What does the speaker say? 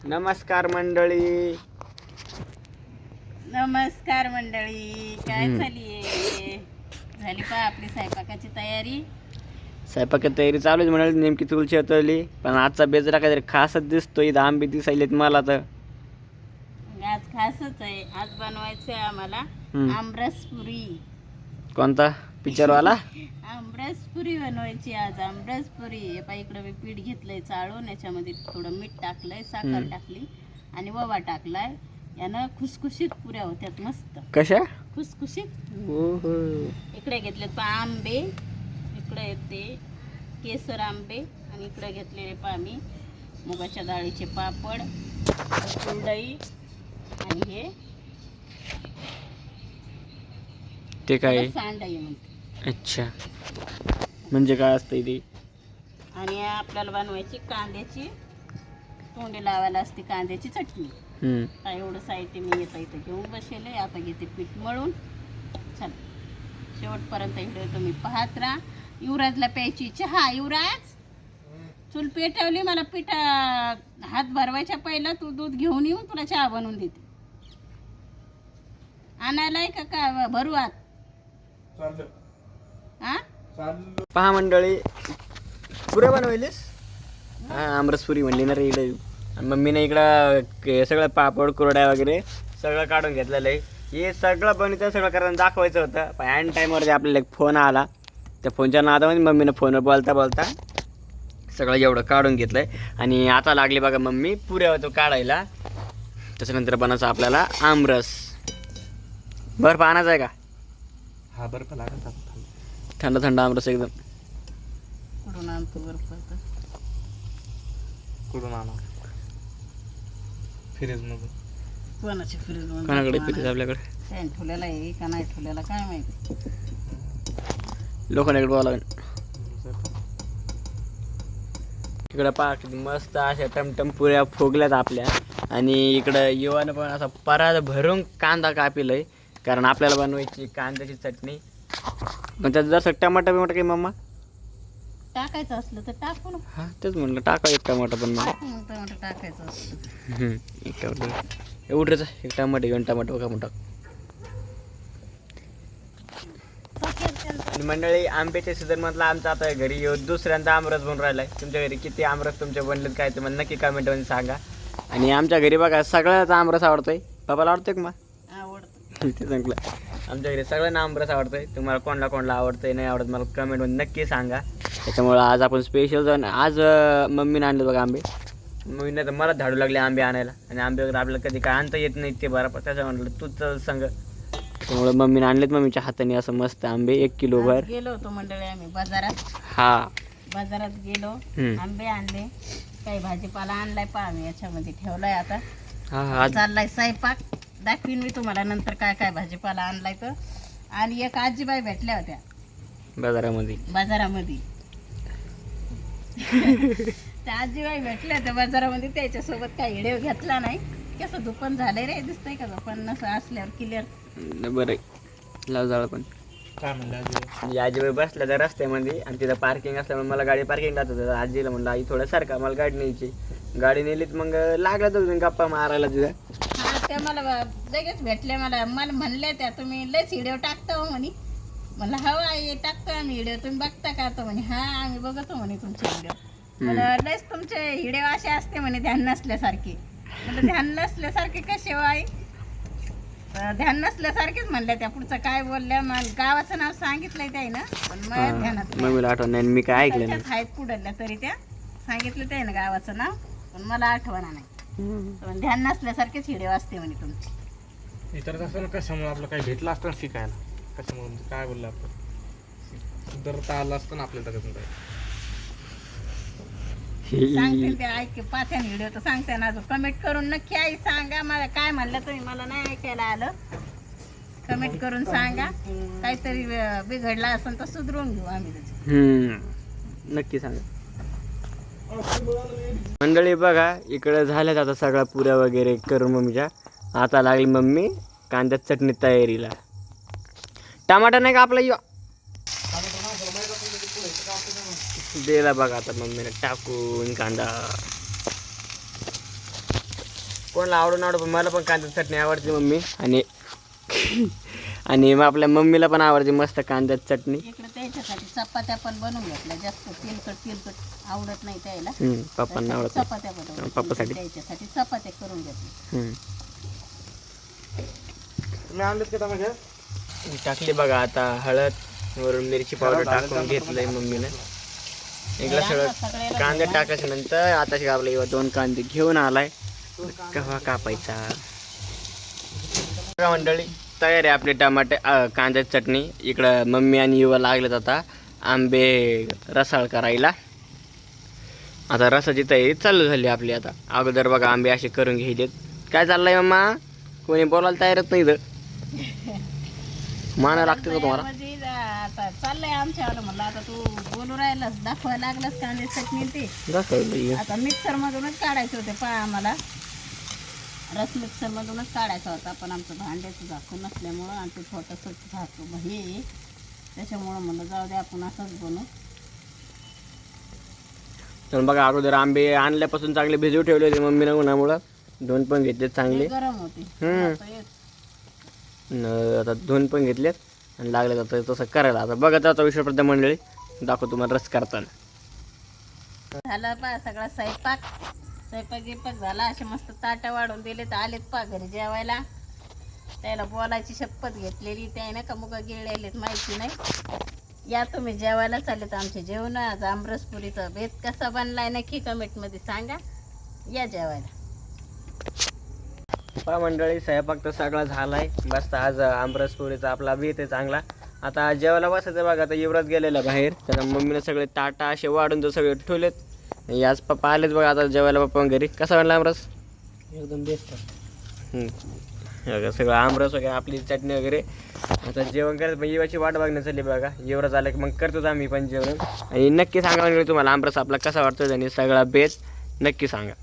नमस्कार मंडळी. नमस्कार मंडळी, काय चाललीये? झाली का आपली स्वयंपाकाची तयारी? स्वयंपाकाची तयारी चालू आहे म्हणाली. नेमकी तुळशी होतली, पण आजचा बेजरा काहीतरी खासच दिसतोय. इथं आंबे दिसायलेत मला तर. आज खासच आहे. आज बनवायचं आहे आम्हाला आमरसपुरी. कोणता पिक्चरवाला? आमरसपुरी बनवायची आज. आमरसपुरी. इकडं मी पीठ घेतलंय चाळून, याच्यामध्ये थोडं मीठ टाकलंय, साखर टाकली आणि ओवा टाकलाय. यानं खुसखुशीत पुऱ्या होत्यात मस्त. कशा खुसखुशीत. ओहो. इकडे घेतलेत आंबे, इकडे येते केसर आंबे, आणि इकडे घेतलेले मी मुगाच्या डाळीचे पापड, कुरडई, आणि हे ते काय? सांडाई म्हणते. अच्छा, म्हणजे काय असतं ते? आणि आपल्याला बनवायची कांद्याची तोंडी लावायला असते कांद्याची चटणी. काय एवढं साहित्य मी इथं घेऊन बसले. आता घेते पीठ मळून. चल शेवटपर्यंत व्हिडिओ तुम्ही पाहत राहा. युवराजला प्यायची चहा. युवराज, चूल पेटवली. मला पीठ हात भरवायच्या पहिलं तू दूध घेऊन येऊन तुला चहा बनवून देते. आणायलाय का भरू आत? हा, पहा मंडळी, पुऱ्या बनवायलीस? हा, आमरसपुरी म्हणली ना रे इकडे. मम्मीने इकडं सगळं पापड कुरड्या वगैरे सगळं काढून घेतलेलं आहे. हे सगळं बनवतं, सगळं करायला दाखवायचं होतं. पण ॲन टाईमवरती आपल्याला एक फोन आला. त्या फोनच्या नादामध्ये मम्मीनं फोनवर बोलता बोलता सगळं एवढं काढून घेतलं आहे. आणि आता लागली बघा मम्मी पुऱ्या होतो काढायला. त्याच्यानंतर बनायचं आपल्याला आमरस. बर्फ आणायचा आहे का? हा, बर्फ लागत. थंड थंड आमरस एकदम. कुठून आणतो बर्फ? कुठून आणा? फ्रीज मधून. कोणाची फ्रीज? कोणाकडे पिते आपल्याकडे? फॅन ठेवलेला आहे का नाही ठेवलेला काय माहिती. लोकांकडे बोलावं लागेल. इकडं पहा किती मस्त अशा टमटम पुऱ्या फुगल्यात आपल्या. आणि इकडं युवानं पण असा परात भरून कांदा कापिलंय, कारण आपल्याला बनवायची कांद्याची चटणी. पण त्यात जसं टमाटर बिमाटर काही मम्मा टाकायचं असलं तर टाकू ना. हां, तेच म्हणलं टाका एक टमाटर. पण मला टमाटर टाकायचं असलं. एक टमाटर एवढंच. एक टमाटर घेऊन टमाटर का टाक. आणि मंडळी, आंब्याच्या सीझनमधला आमचा आता घरी येऊन दुसऱ्यांदा आमरस बनून राहिला आहे. तुमच्या घरी किती आमरस तुमचे बनलेत काय ते मला नक्की कमेंटमध्ये सांगा. आणि आमच्या घरी बघा सगळ्याच आमरस आवडतोय. बाबाला आवडतोय का मग? आवडतं. ते चांगलं. आमच्या घरी सगळ्यांना आमरस आवडतोय. तुम्हाला कोणाला आवडतंय नाही आवडत मला कमेंटमध्ये नक्की सांगा. त्याच्यामुळं आज आपण स्पेशल जाऊन आज मम्मीने आणले बघा आंबे. मम्मीने तर मला धाडू लागले आंबे आणायला. आणि आंबे वगैरे आपल्याला कधी काय आणता येत नाही ते बरोबर. त्याच्या म्हटलं तूच सांग. त्यामुळं मम्मीने आणलेत मम्मीच्या हाताने असं मस्त आंबे 1 किलो भर. गेलो होतो मंडळी आम्ही बाजारात. हा, बाजारात गेलो, आंबे आणले, काही भाजीपाला आणलाय आम्ही याच्यामध्ये ठेवलाय. आता हा, चाललाय स्वयंपाक. दाखवीन मी तुम्हाला नंतर काय काय भाजीपाला आणलाय तर. आणि एक आजीबाई भेटल्या होत्या बाजारामध्ये. त्या आजीबाई भेटल्या होत्या बाजारामध्ये. त्याच्यासोबत काही व्हिडिओ घेतला नाही. कसं दुकान झालंय रे, दिसतंय का दुकान नसं असल्यावर क्लिअर. बरं लाव जाळ. पण काय म्हणलं? आजीबाई बसल्या त्या रस्त्यामध्ये आणि तिथं पार्किंग असल्यामुळे मला गाडी पार्किंग जात होतं. आजीला म्हणलं आई थोडं सारखा मला गाडी न्यायची. गाडी नेलीत मग लागला तर गप्पा मारायला तिथं. हा, त्या मला लगेच भेटल्या. मला म्हणल्या त्या तुम्ही लयच व्हिडिओ टाकता हो म्हणे. म्हणलं हो आई टाकतो आम्ही व्हिडिओ, तुम्ही बघता का? तो म्हणे हा आम्ही बघतो म्हणे तुमचे व्हिडिओ. मला लयच तुमचे व्हिडिओ असे असते म्हणे ध्यान नसल्यासारखे. म्हणजे ध्यान नसल्यासारखे कसे हो आई? ध्यान नसल्यासारखेच म्हणल्या त्या. पुढचं काय बोलल्या मग गावाचं नाव सांगितलंय त्या ना, पण मला ध्यानात मम्मीला आठवण नाही. मी काय ऐकलं नाही. आहेत पुढल्या तरी त्या सांगितलं त्या ना गावाचं नाव, पण मला आठवणा नाही. पण ध्यान नसल्यासारखेच व्हिडिओ असते म्हणे तुमचे. इतर असं ना कशामुळे आपलं काही भेटलं असतं ना शिकायला. कशामुळे म्हणजे काय बोललं आपण सुधारता आलं असतं ना आपल्याला त्याच्यातून काय. सांगते ते ऐक पाथ्यान व्हिडिओ तर सांगते ना. अजून कमेंट करून नक्की आई सांगा मला काय म्हणलं तुम्ही. मला नाही ऐकायला आलं. कमेंट करून सांगा. काहीतरी बिघडला असेल तर सुधरून घेऊ आम्ही त्याचं. नक्की सांगा मंडळी. बघा इकडं झाल्यात आता सगळ्या पुऱ्या वगैरे करून मम्मीच्या. आता लागली मम्मी कांद्यात चटणी तयारीला. टमाटर नाही का आपला? दिला बघा आता मम्मीने टाकून कांदा. कोणाला आवडून पण मला पण कांद्याची चटणी आवडते मम्मी. आणि आणि मग आपल्या मम्मीला पण आवडते मस्त कांद्याची चटणी. इकडे त्याच्यासाठी चपात्या पण बनवून घेतल्या. जास्त तेलकट आवडत नाही त्याला. पप्पांना आवडत चपात्या बनवल्या पप्पासाठी. त्याच्यासाठी चपात्या करून घेतल्या. तुम्ही आणलेत का टमाटर? टाकली बघा आता हळद, वरून मिरची पावडर टाकून घेतलंय मम्मीने. इकडं सगळं कांदे टाकायच्या नंतर आताशी आपल्या 2 कांदे घेऊन आलाय. केव्हा कापायचा बघा मंडळी. तयार आहे आपली टमाटे कांद्याची चटणी. इकडं मम्मी आणि युवा लागलेत आता आंबे रसाळ करायला. आता रसाची तयारी चालू झाली आपली. आता अगोदर बघा आंबे असे करून घ्यायलेत. काय चाललंय मम्मा? कोणी बोलायला तयारच नाही इथं. माना लागते का तुम्हाला? आता चाललंय आमच्यावर. म्हणलं आता तू बोलू राहिलास, दाखवायला लागलास कांदे चटणी ते. दाखवलं. आता मिक्सर मधूनच काढायचे होते पहा आम्हाला. रस मिक्सर मधूनच काढायचा होता, पण आमचं भांड्याचं झाकून नसल्यामुळं आणि ते छोटंसं झाकू हे त्याच्यामुळं म्हणलं जाऊ दे आपण असंच बनवू. तर बघा अगोदर आंबे आणल्यापासून चांगले भिजवू ठेवले होते मम्मीने उन्हामुळं. 2 पण घेतलेत चांगले. गरम होते. आता 2 पण घेतलेत आणि लागले जातं तसं करायला. आता बघा आता विश्वप्रदा मंडळी दाखव तुम्हाला रस करताना. झाला पा सगळा स्वयंपाक गिपाक झाला. असे मस्त ताटं वाढून दिले तर आलेत पा घरी जेवायला. त्याला बोलायची शपथ घेतलेली त्याने का मुगा गिळलेलेत माहिती नाही. या तुम्ही जेवायला चाललेत आमचे जेवण. आज आमरसपुरीचा बेत कसा बनलाय नक्की कमेंटमध्ये सांगा. या जेवायला. पहा मंडळी स्वयंपाक तर सगळा झालाय. बस आज आमरसपुरीचा आपला बेत आहे चांगला. आता जेवायला बसायचं बघा. आता युवराज गेलेला बाहेर. त्याला मम्मीने सगळे ताटा असे वाढून तर सगळे ठेवलेत. याच पप्पा आलेच बघा आता जेवायला पप्पा घरी. कसा बनला आमरस? एकदम बेस्ट. सगळं आमरस वगैरे आपली चटणी वगैरे. आता जेवण करत मग युवाची वाट बघण्यात चालली बघा. युवराज आलं की मग करतोच आम्ही पण जेवण. आणि नक्की सांगा म्हणजे तुम्हाला आमरस आपला कसा वाटतो आणि सगळा बेत नक्की सांगा.